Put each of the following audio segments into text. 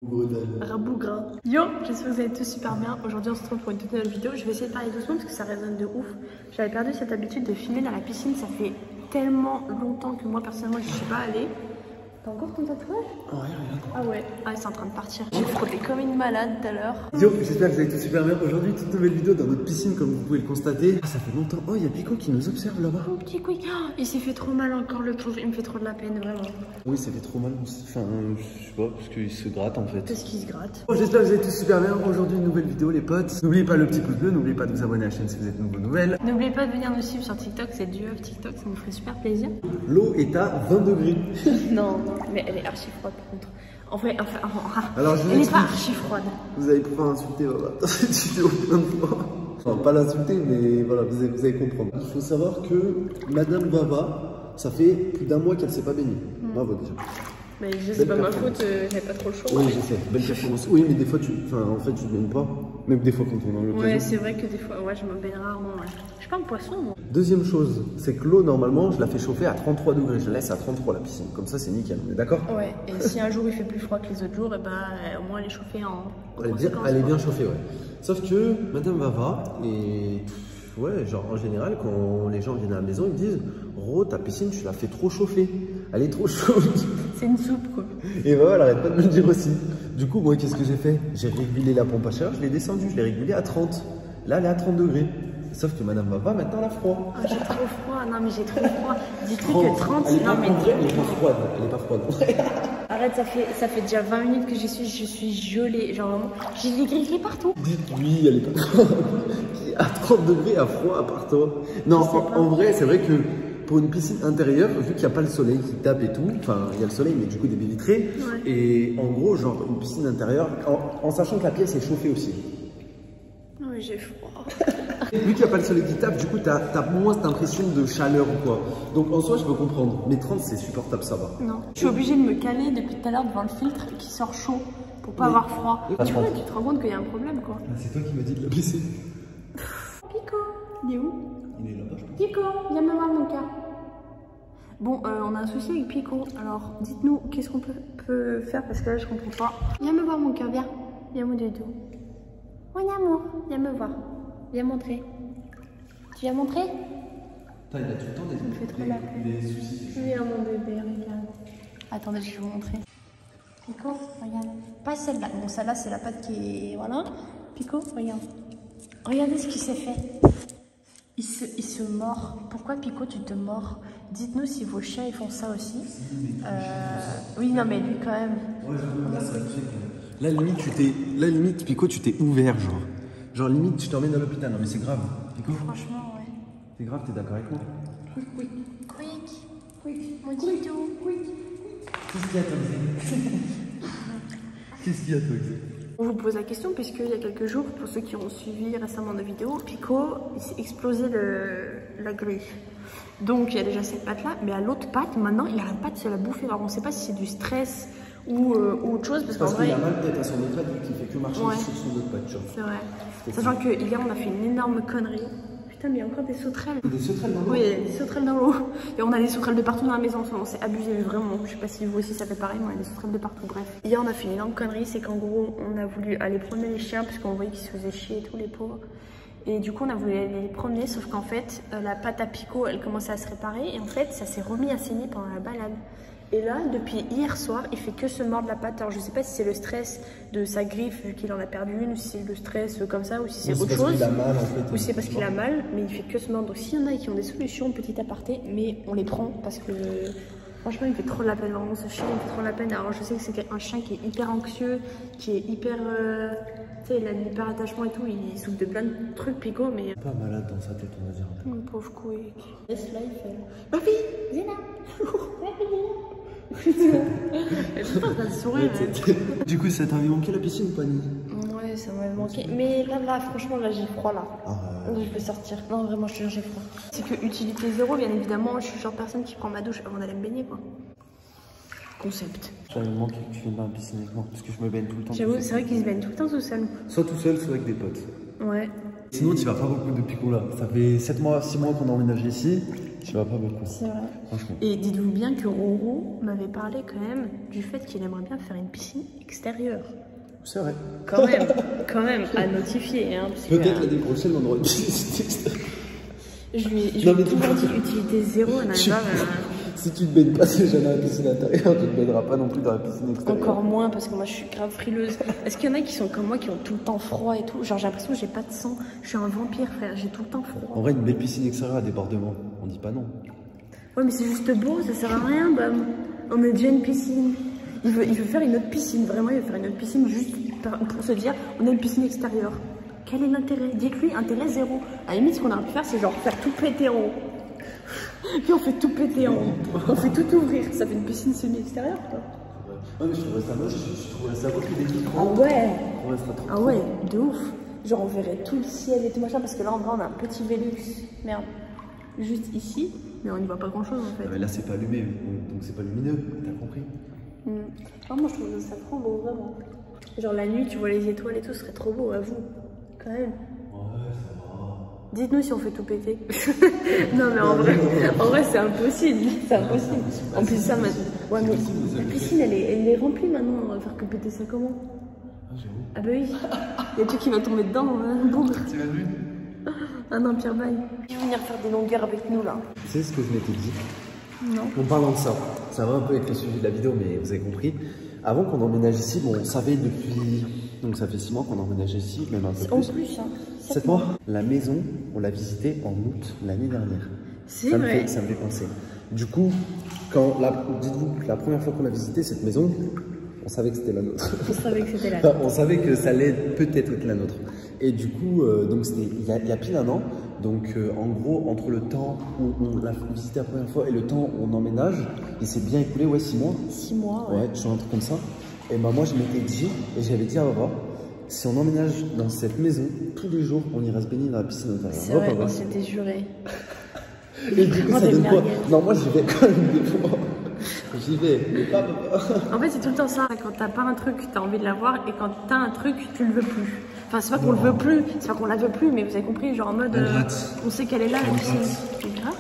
Rabougra. Yo, j'espère que vous allez tous super bien. Aujourd'hui on se retrouve pour une toute nouvelle vidéo. Je vais essayer de parler doucement parce que ça résonne de ouf. J'avais perdu cette habitude de filmer dans la piscine. Ça fait tellement longtemps que moi personnellement je suis pas allée. T'as encore ton tatouage? Ouais, regarde. Ah ouais, ah, c'est en train de partir. J'ai frotté comme une malade tout à l'heure. Yo, j'espère que vous allez tous super bien. Aujourd'hui, toute nouvelle vidéo dans notre piscine, comme vous pouvez le constater. Ah, ça fait longtemps. Oh, il y a Pico qui nous observe là-bas. Oh, petit quick. Oh, il s'est fait trop mal encore le pauvre. Il me fait trop de la peine, vraiment. Oui, ça fait trop mal. Enfin, je sais pas, parce qu'il se gratte en fait. Qu'est-ce qu'il se gratte? Bon, j'espère que vous allez tous super bien. Aujourd'hui, une nouvelle vidéo, les potes. N'oubliez pas le petit pouce bleu, n'oubliez pas de vous abonner à la chaîne si vous êtes nouveau nouvelle. N'oubliez pas de venir nous suivre sur TikTok, c'est du TikTok, ça nous ferait super plaisir. L'eau est à 20 degrés. Non, mais elle est archi froide par contre. Enfin, alors, je vous elle n'est explique. pas archi froide. Vous allez pouvoir insulter Baba dans cette vidéo plein de fois. Enfin, pas l'insulter, mais voilà, vous allez comprendre. Il faut savoir que Madame Baba, ça fait plus d'un mois qu'elle ne s'est pas baignée. Bravo déjà. Mais je sais pas ma faute, j'avais pas trop le choix. Oui, je sais, belle performance. Oui, mais des fois, en fait, tu ne baignes pas. Même des fois, quand on est en l'occasion. Ouais, c'est vrai que des fois, ouais, je me baigne rarement. Ouais. Je suis pas un poisson, moi. Deuxième chose, c'est que l'eau, normalement, je la fais chauffer à 33 degrés. Je la laisse à 33 la piscine. Comme ça, c'est nickel. On est d'accord? Ouais, et si un jour il fait plus froid que les autres jours, et ben au moins elle est chauffée en conséquence. Elle est bien chauffée, ouais. Sauf que Madame Baba, et ouais, genre en général, quand les gens viennent à la maison, ils me disent: Ro, ta piscine, tu l'as fait trop chauffer. Elle est trop chaude. C'est une soupe, quoi. Et voilà, elle arrête pas de me le dire aussi. Du coup, moi, qu'est-ce que j'ai fait? J'ai régulé la pompe à chaleur, je l'ai descendue, je l'ai régulée à 30. Là, elle est à 30 degrés. Sauf que Madame Baba, maintenant, elle a froid. Oh, j'ai trop froid, non mais j'ai trop froid. Dis-toi que 30, elle est non pas, mais... elle est pas froide, elle est pas froide. Arrête, ça fait déjà 20 minutes que je suis gelée. Genre vraiment, j'ai des gris partout. Dites-lui, elle est pas froide. À 30 degrés, à froid, à part toi. Non, en vrai, c'est vrai que pour une piscine intérieure, vu qu'il n'y a pas le soleil qui tape et tout, enfin, il y a le soleil, mais du coup, des baies vitrées. Ouais. Et en gros, genre, une piscine intérieure, en sachant que la pièce est chauffée aussi. Non, mais j'ai froid. Vu qu'il n'y a pas le soleil qui tape, du coup, tu as moins cette impression de chaleur ou quoi. Donc, en soi, je peux comprendre. Mais 30, c'est supportable, ça va. Non. Je suis obligée de me caler depuis tout à l'heure devant le filtre qui sort chaud pour pas avoir froid. Tu vois, tu te rends compte qu'il y a un problème, quoi. C'est toi qui m'as dit de la baisser. Pico, il est où? Il est là-bas, je pense. Pico, viens me voir mon cas. Bon, on a un souci avec Pico. Alors, dites-nous, qu'est-ce qu'on peut faire parce que là, je comprends pas. Viens me voir mon cœur, viens. Viens mon doudou. Oui, amour, viens me voir. Viens montrer. Tu viens montrer? Putain, il a tout le temps des soucis. Viens mon bébé, regarde. Attendez, je vais vous montrer. Pico, regarde. Pas celle-là. Bon, celle-là, c'est la patte qui est... Voilà. Pico, regarde. Regardez ce qu'il s'est fait. Il se mord. Pourquoi, Pico, tu te mords? Dites-nous si vos chiens, ils font ça aussi. Oui, non, mais lui, quand même. Ouais, là, ça va être... Là, limite, Pico, tu t'es ouvert, genre. Genre, limite, je t'emmène à l'hôpital. Non, mais c'est grave. Pico? Franchement, ouais. C'est grave, t'es d'accord avec moi? Quick. Mon doudou. Qu'est-ce qu'il y a, toi, Qu'est-ce qu'il y a, toi, On vous pose la question puisqu'il y a quelques jours, pour ceux qui ont suivi récemment nos vidéos, Pico, il s'est explosé la grille. Donc il y a déjà cette patte là, mais à l'autre patte, maintenant il n'arrête pas de se la bouffer. Alors on ne sait pas si c'est du stress ou autre chose. Parce qu'il a mal peut-être à son autre patte vu qu'il fait que marcher sur son autre patte. C'est vrai. Sachant que hier on a fait une énorme connerie. Putain, mais il y a encore des sauterelles. Des sauterelles dans l'eau? Oui, il y a des sauterelles dans l'eau. Et on a des sauterelles de partout dans la maison. On s'est abusé, vraiment. Je sais pas si vous aussi ça fait pareil, moi il y a des sauterelles de partout. Bref. Hier on a fait une énorme connerie, c'est qu'en gros on a voulu aller promener les chiens parce qu'on voyait qu'ils se faisaient chier et tout, les pauvres. Et du coup on a voulu les promener, sauf qu'en fait la patte à Pico elle commençait à se réparer et en fait ça s'est remis à saigner pendant la balade. Et là, depuis hier soir, il fait que se mordre la patte. Alors je sais pas si c'est le stress de sa griffe vu qu'il en a perdu une, ou si c'est le stress comme ça, ou si c'est autre chose. Ou si c'est parce qu'il a mal, mais il fait que se mordre. Donc s'il y en a qui ont des solutions, petit aparté, mais on les prend parce que franchement il me fait trop de la peine, vraiment ce chien il me fait trop de la peine. Alors je sais que c'est un chien qui est hyper anxieux, qui est hyper... tu sais, il a un hyper attachement et tout, il souffre de plein de trucs, Pico, mais... Pas malade dans sa tête, on va dire. Mon pauvre couille. Laisse-la, il fait... Ma fille, viens là. Elle est en train de sourire. Du coup, ça t'avait manqué la piscine ou pas, Nini? Ouais, ça m'avait manqué. Mais là, franchement, là, j'ai froid, là. Je peux sortir. Non, vraiment, je te jure, j'ai froid. C'est que utilité zéro, bien évidemment, je suis le genre de personne qui prend ma douche avant d'aller me baigner, quoi. Concept. Ça me manque que tu viennes dans la piscine avec moi, parce que je me baigne tout le temps. J'avoue, c'est vrai qu'ils se baignent tout le temps tout seul. Soit tout seul, soit avec des potes. Ouais. Sinon, tu vas pas beaucoup de Pico là. Ça fait 7 mois, 6 mois qu'on a emménagé ici. tu vas pas beaucoup. C'est vrai. Franchement. Et dites-vous bien que Roro m'avait parlé quand même du fait qu'il aimerait bien faire une piscine extérieure. C'est vrai. Quand même, à notifier. Hein, Peut-être l'année prochaine, on aura une piscine extérieure. Je lui ai toujours dit utilité zéro, on n'arrive pas. Si tu te baignes pas déjà dans la piscine intérieure, tu ne te baigneras pas non plus dans la piscine extérieure. Encore moins parce que moi je suis grave frileuse. Est-ce qu'il y en a qui sont comme moi qui ont tout le temps froid et tout? Genre j'ai l'impression que j'ai pas de sang. Je suis un vampire frère, j'ai tout le temps froid. En vrai, une belle piscine extérieure à débordement, on dit pas non. Ouais mais c'est juste beau, ça sert à rien Bam. On a déjà une piscine. Il veut faire une autre piscine, vraiment il veut faire une autre piscine juste pour se dire on a une piscine extérieure. Quel est l'intérêt? Dites-lui intérêt zéro. À la limite ce qu'on aurait pu faire c'est genre faire tout péter en haut. Puis on fait tout péter en haut. On fait tout ouvrir. Ça fait une piscine semi-extérieure quoi. Ouais mais je trouverais ça moche, je trouverais ça beau que des micros. Ah ouais. Ah ouais, de ouf. Genre on verrait tout le ciel et tout machin parce que là en vrai on a un petit Vélux. Merde. Juste ici, mais on n'y voit pas grand chose en fait. Ah, mais là c'est pas allumé, donc c'est pas lumineux, t'as compris? Non, moi je trouve ça trop beau vraiment. Genre la nuit tu vois les étoiles et tout, ce serait trop beau à vous. Quand même. Ouais, ça va. Dites-nous si on fait tout péter. Non mais en vrai c'est impossible. C'est impossible. En plus ça maintenant. Ouais mais la piscine elle est remplie maintenant. On va faire que péter ça comment? Ah bah oui. Il y a tout qui va tomber dedans. Boum. Tu l'as vu? Ah non, Pierre Baille. Il va venir faire des longueurs avec nous là. Tu sais ce que je m'étais dit? Non. En parlant de ça, ça va un peu avec le sujet de la vidéo, mais vous avez compris. Avant qu'on emménage ici, bon, on savait depuis. Donc ça fait 6 mois qu'on emménage ici, même un peu plus. En plus, hein. 7 mois. La maison, on l'a visitée en août l'année dernière. C'est vrai. Ça me fait penser. Du coup, dites-vous, la première fois qu'on a visité cette maison, on savait que c'était la nôtre. On savait que c'était la nôtre. On savait que ça allait peut-être être la nôtre. Et du coup, donc c'était il y a pile 1 an. Donc en gros, entre le temps où on l'a visité la première fois et le temps où on emménage, il s'est bien écoulé, 6 mois. 6 mois, ouais. Ouais, genre un truc comme ça. Et bah moi je m'étais dit, et j'avais dit à Aurore, si on emménage dans cette maison, tous les jours on ira se baigner dans la piscine intérieure. C'est vrai, on s'était juré. Et du coup ça donne quoi? Non, moi j'y vais quand même des fois. J'y vais, mais pas. En fait c'est tout le temps ça, quand t'as pas un truc, t'as envie de l'avoir, et quand t'as un truc, tu le veux plus. Enfin c'est pas qu'on le veut plus, c'est pas qu'on la veut plus, mais vous avez compris, genre en mode, on sait qu'elle est là, la piscine. Une gratte?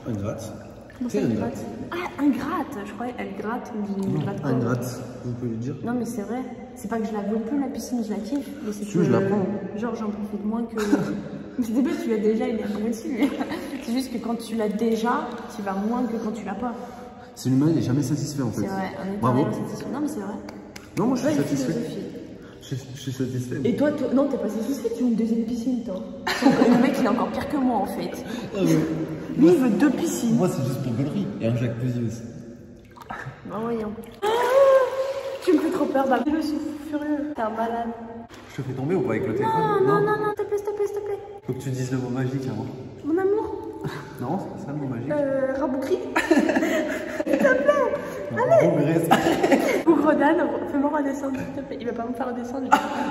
Un gratte. Comment ça, une gratte? Ah, un gratte. Je croyais elle gratte, on dit une gratte. Un gratte, vous pouvez lui dire. Non mais c'est vrai, c'est pas que je la veux plus la piscine, je la kiffe. Mais c'est que je la prends. Genre j'en profite moins que... C'est pas que tu l'as déjà, il est un dessus. C'est juste que quand tu l'as déjà, tu vas moins que quand tu l'as pas. C'est l'humain, il est jamais satisfait en fait. C'est vrai, on est bravo. pas satisfait. Non mais c'est vrai. Non, moi je suis satisfait. Philosophie. Je suis satisfait. Et toi, non, t'es pas satisfait, tu veux une deuxième piscine, toi. Le mec, il est encore pire que moi, en fait. Ah ouais. Lui, il veut 2 piscines. Moi, c'est juste pour galerie. Et un jacuzzi aussi. Bah, voyons. Tu me fais trop peur, bah, le souffle furieux. T'es un malade. Je te fais tomber ou pas avec le téléphone? Non, s'il te plaît, s'il te plaît, s'il te plaît. Faut que tu dises le mot magique avant. Mon amour. Non, c'est ça le mot magique. Raboukri. S'il te plaît. Allez. Ouvre Dan, fais-moi redescendre, s'il te plaît. Il va pas me faire redescendre.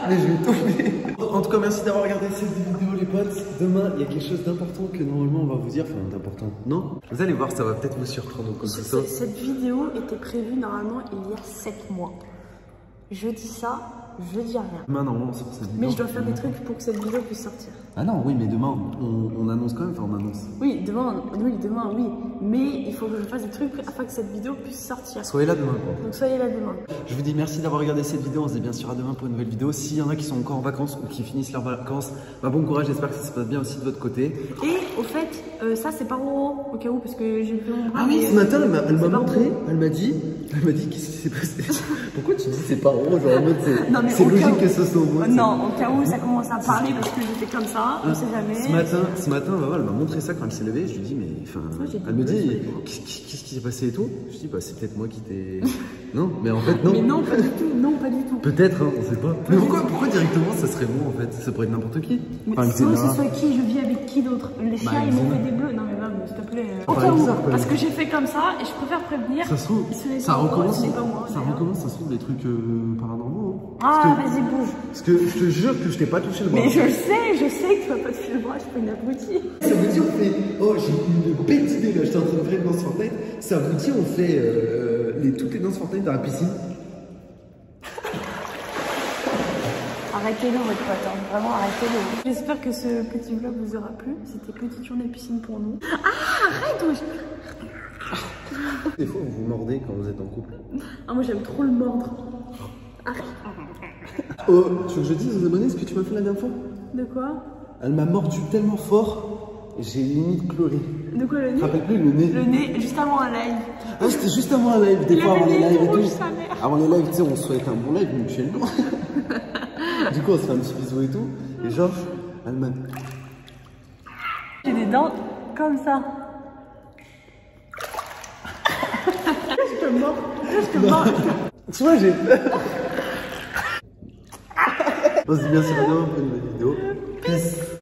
Mais je vais tomber. En tout cas, merci d'avoir regardé cette vidéo, les potes. Demain, il y a quelque chose d'important que normalement on va vous dire. Enfin, d'important. Non? Vous allez voir, ça va peut-être vous surprendre comme ça. Cette vidéo était prévue normalement il y a 7 mois. Je dis ça, je dis rien. Demain, normalement, on sort cette vidéo. Mais je dois faire des trucs pour que cette vidéo puisse sortir. Ah non, oui, mais demain, on annonce quand même. Enfin, on annonce. Oui, demain, oui. Mais il faut que je fasse des trucs afin que cette vidéo puisse sortir. Soyez là demain, quoi. Donc soyez là demain. Je vous dis merci d'avoir regardé cette vidéo. On se dit bien sûr à demain pour une nouvelle vidéo. S'il y en a qui sont encore en vacances ou qui finissent leurs vacances, bah bon courage. J'espère que ça se passe bien aussi de votre côté. Et au fait, ça c'est pas Roro, au cas où, parce que j'ai vu mon bras. Ah oui, ce matin, elle m'a montré. Elle m'a dit qu'est-ce qui s'est passé? Pourquoi tu dis c'est pas Roro? Genre en mode c'est logique que ce soit moi. Non, au cas où ça commence à parler parce que j'étais comme ça, on sait jamais. Ce matin, elle m'a montré ça quand elle s'est levée. Je lui dis, mais enfin, elle me dit, qu'est-ce qui s'est passé et tout? Je dis, bah, c'est peut-être moi qui t'ai. Non, mais en fait, non. Mais non, pas du tout. Non, pas du tout. Peut-être, hein, on sait pas. Mais pourquoi directement ça serait moi en fait? Ça pourrait être n'importe qui. Enfin, soit ce soit qui, je vis avec qui d'autre? Les chiens, ils m'ont fait des bleus. Non, mais va, s'il te plaît. Au cas où, parce que j'ai fait comme ça et je préfère prévenir. Ça se trouve, ça recommence. Ça se trouve des trucs paranormaux. Ah, vas-y, bouge. Parce que je te jure que je t'ai pas touché le bras. Mais je sais que tu vas pas toucher le bras, je suis pas une abrutie. Ça vous dit, on fait. Oh, j'ai une bête idée là, j'étais en train de faire une danse Fortnite. Ça vous dit, on fait toutes les danses Fortnite dans la piscine? Arrêtez-le votre pote, hein. Vraiment arrêtez-le. J'espère que ce petit vlog vous aura plu. C'était petite journée piscine pour nous. Ah, arrête wesh. Des fois vous vous mordez quand vous êtes en couple. Ah moi j'aime trop le mordre. Arrête. Oh, tu veux que je dise aux abonnés ce que tu m'as fait la dernière fois? De quoi? Elle m'a mordu tellement fort, j'ai limite pleuré. De quoi le nez? Tu te rappelles plus le nez? Le nez, juste avant un live. Ah, c'était juste avant un live, des fois avant les lives et tout. Sa mère. Avant les lives, tu sais, on se souhaite un bon live, mutuellement. Du coup, on se fait un petit bisou et tout. Et genre, elle m'a... J'ai des dents comme ça. Je te mords. Je te mords. Tu vois, j'ai peur. On se dit bien, c'est maintenant pour une nouvelle vidéo. Peace.